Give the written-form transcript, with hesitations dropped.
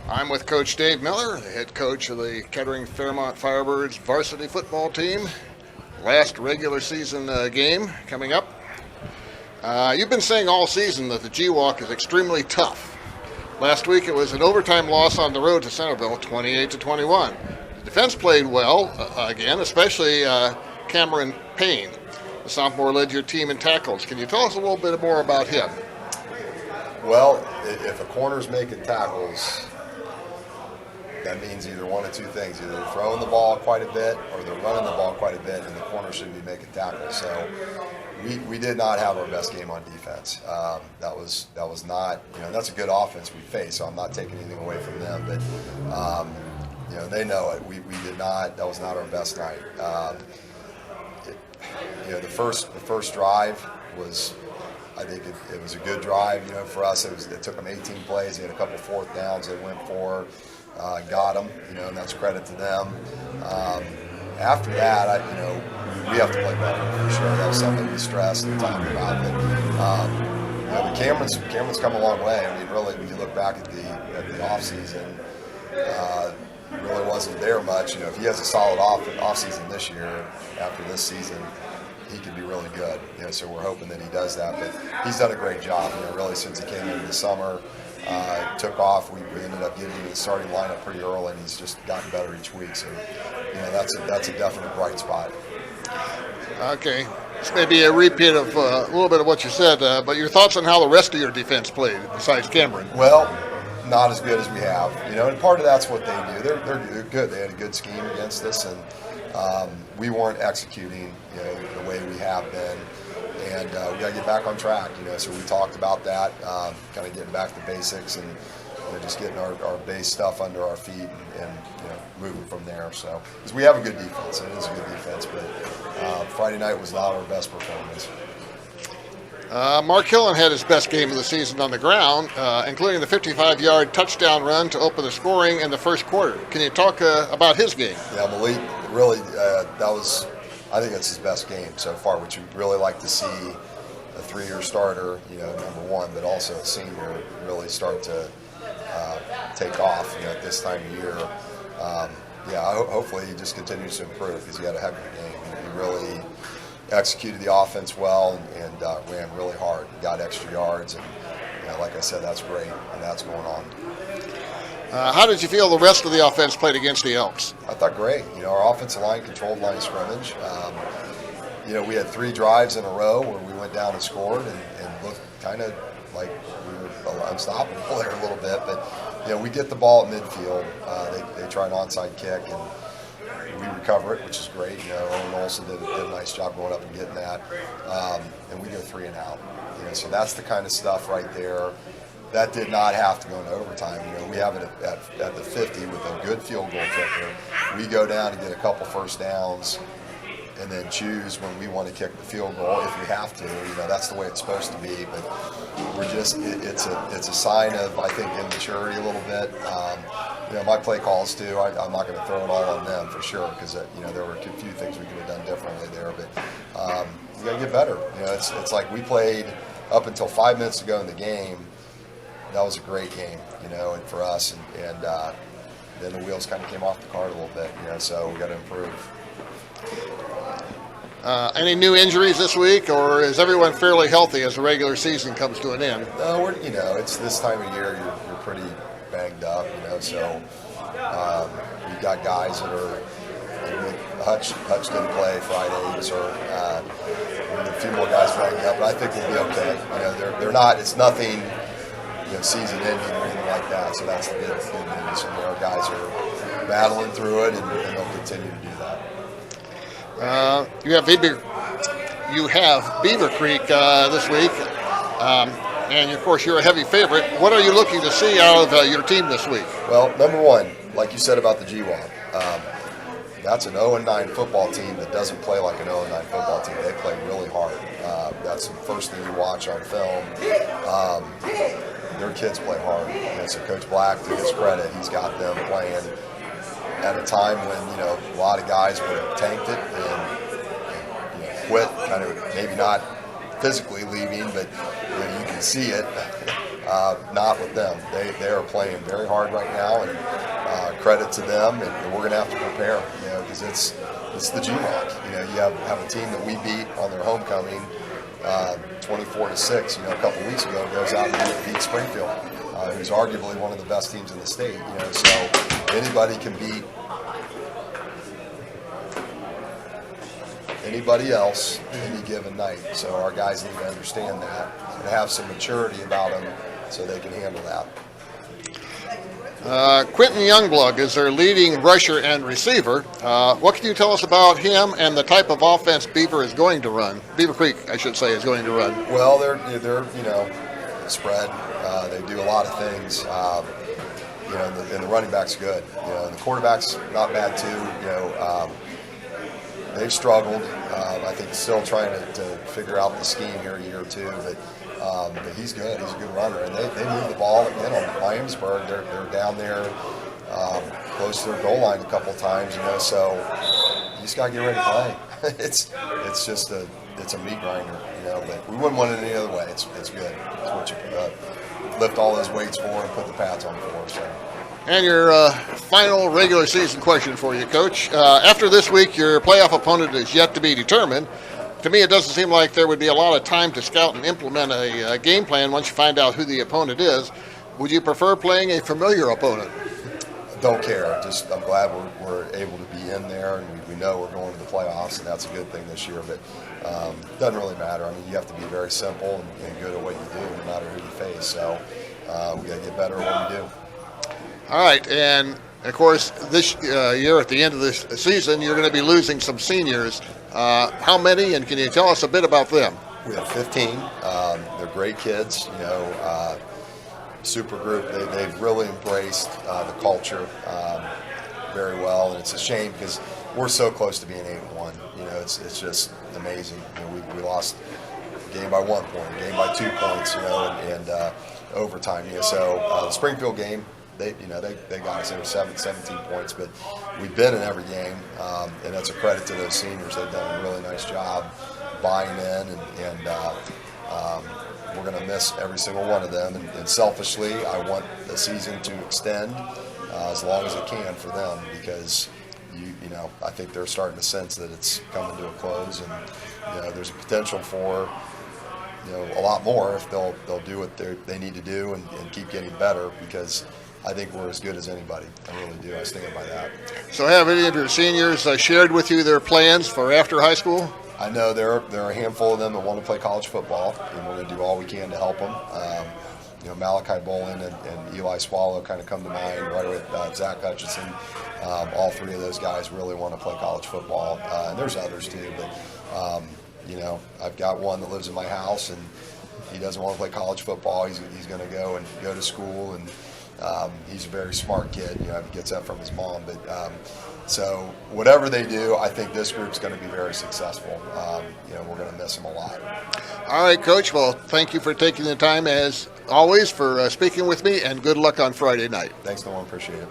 I'm with Coach Dave Miller, the head coach of the Kettering Fairmont Firebirds varsity football team. Last regular season game coming up. You've been saying all season that the G-Walk is extremely tough. Last week it was an overtime loss on the road to Centerville, 28-21. The defense played well again, especially Cameron Payne. The sophomore led your team in tackles. Can you tell us a little bit more about him? Well, if a corner's making tackles, that means either one of two things. Either they're throwing the ball quite a bit or they're running the ball quite a bit, and the corner shouldn't be making tackles. So we did not have our best game on defense. That was not, that's a good offense we face, so I'm not taking anything away from them. But, they know it. We did not, that was not our best night. The first drive was, I think it was a good drive. For us, it took them 18 plays. They had a couple fourth downs they went for. Got them, and that's credit to them. After that, we have to play better for sure. That was something we stressed and talked about. But Cameron's come a long way. I mean, really, when you look back at the off season, he really wasn't there much. If he has a solid off season this year, after this season, he could be really good. So we're hoping that he does that. But he's done a great job. Really, since he came into the summer. Took off. We ended up getting into the starting lineup pretty early, and he's just gotten better each week. So, that's a definite bright spot. Okay, this may be a repeat of a little bit of what you said, but your thoughts on how the rest of your defense played besides Cameron? Well, not as good as we have. And part of that's what they do. They're good. They had a good scheme against us, and we weren't executing the way we have been. And we got to get back on track, so we talked about that, kind of getting back to basics and just getting our base stuff under our feet and moving from there. So, because we have a good defense, it is a good defense, but Friday night was not our best performance. Mark Hillen had his best game of the season on the ground, including the 55-yard touchdown run to open the scoring in the first quarter. Can you talk about his game? Yeah, Malik, really, I think it's his best game so far, which we'd really like to see a 3-year starter, number one, but also a senior really start to take off, at this time of year. Hopefully he just continues to improve because he had a heck of a game. He really executed the offense well and ran really hard, got extra yards, and like I said, that's great, and that's going on. How did you feel the rest of the offense played against the Elks? I thought great. Our offensive line controlled line of scrimmage. We had 3 drives in a row where we went down and scored and looked kind of like we were unstoppable there a little bit. But, we get the ball at midfield. They try an onside kick, and we recover it, which is great. Owen Olsen did a nice job going up and getting that. And we go 3 and out. So that's the kind of stuff right there. That did not have to go into overtime. We have it at the 50 with a good field goal kicker. We go down to get a couple first downs and then choose when we want to kick the field goal if we have to. That's the way it's supposed to be. But we're just it's a sign of, I think, immaturity a little bit. My play calls too. I'm not going to throw it all on them for sure because there were a few things we could have done differently there. But we got to get better. It's like we played up until 5 minutes to go in the game. That was a great game, and for us, and then the wheels kind of came off the cart a little bit, so we got to improve. Any new injuries this week, or is everyone fairly healthy as the regular season comes to an end? No, it's this time of year you're pretty banged up, so we've got guys that are. Hutch didn't play Friday, so a few more guys banged up, but I think we'll be okay. They're not. It's nothing. Season ending or anything like that, so that's the good news. Our guys are battling through it, and they'll continue to do that. You have Beavercreek this week, and of course you're a heavy favorite. What are you looking to see out of your team this week? Well, number one, like you said about the G-Walk, that's an 0-9 football team that doesn't play like an 0-9 football team. They play really hard. That's the first thing you watch on film. Their kids play hard. So Coach Black, to his credit, he's got them playing at a time when a lot of guys would have tanked it and quit. Kind of maybe not physically leaving, but you can see it. Not with them. They are playing very hard right now, and credit to them. And we're going to have to prepare, because it's the GMOC. You have a team that we beat on their homecoming, 24-6. A couple weeks ago, goes out and beat Springfield, who's arguably one of the best teams in the state. So anybody can beat anybody else any given night. So our guys need to understand that and have some maturity about them so they can handle that. Quentin Youngblood is their leading rusher and receiver. What can you tell us about him and the type of offense Beavercreek, I should say, is going to run? Well, they're spread. They do a lot of things. And the running back's good. And the quarterback's not bad too. They've struggled. I think still trying to figure out the scheme here a year or two, but he's good. He's a good runner, and they move the ball again on Williamsburg. They're down there close to their goal line a couple times, So you just got to get ready to play. It's a meat grinder, But we wouldn't want it any other way. It's good. It's what you lift all those weights for and put the pads on for. So. And your final regular season question for you, Coach. After this week, your playoff opponent is yet to be determined. To me, it doesn't seem like there would be a lot of time to scout and implement a game plan once you find out who the opponent is. Would you prefer playing a familiar opponent? Don't care. I'm glad we're able to be in there, and we know we're going to the playoffs, and that's a good thing this year. But it doesn't really matter. You have to be very simple and good at what you do, no matter who you face. So we got to get better at what we do. All right, and of course, this year at the end of this season, you're going to be losing some seniors. How many, and can you tell us a bit about them? We have 15. They're great kids, super group. They've really embraced the culture very well, and it's a shame because we're so close to being 8-1. It's just amazing. We lost a game by 1 point, a game by 2 points, and overtime. So the Springfield game, they got us. They were 17 points, but we've been in every game, and that's a credit to those seniors. They've done a really nice job buying in, and we're going to miss every single one of them. And selfishly, I want the season to extend as long as it can for them, because I think they're starting to sense that it's coming to a close, and there's a potential for a lot more if they'll do what they need to do and keep getting better, because I think we're as good as anybody. I really do. I stand by that. So have any of your seniors shared with you their plans for after high school? I know there are a handful of them that want to play college football, and we're going to do all we can to help them. Malachi Bolin and Eli Swallow kind of come to mind, right with Zach Hutchinson. All three of those guys really want to play college football, and there's others too. But I've got one that lives in my house, and he doesn't want to play college football. He's going to go to school, and he's a very smart kid. He gets that from his mom. But so whatever they do, I think this group's going to be very successful. We're going to miss them a lot. All right, Coach. Well, thank you for taking the time, as always, for speaking with me, and good luck on Friday night. Thanks, Nolan. Appreciate it.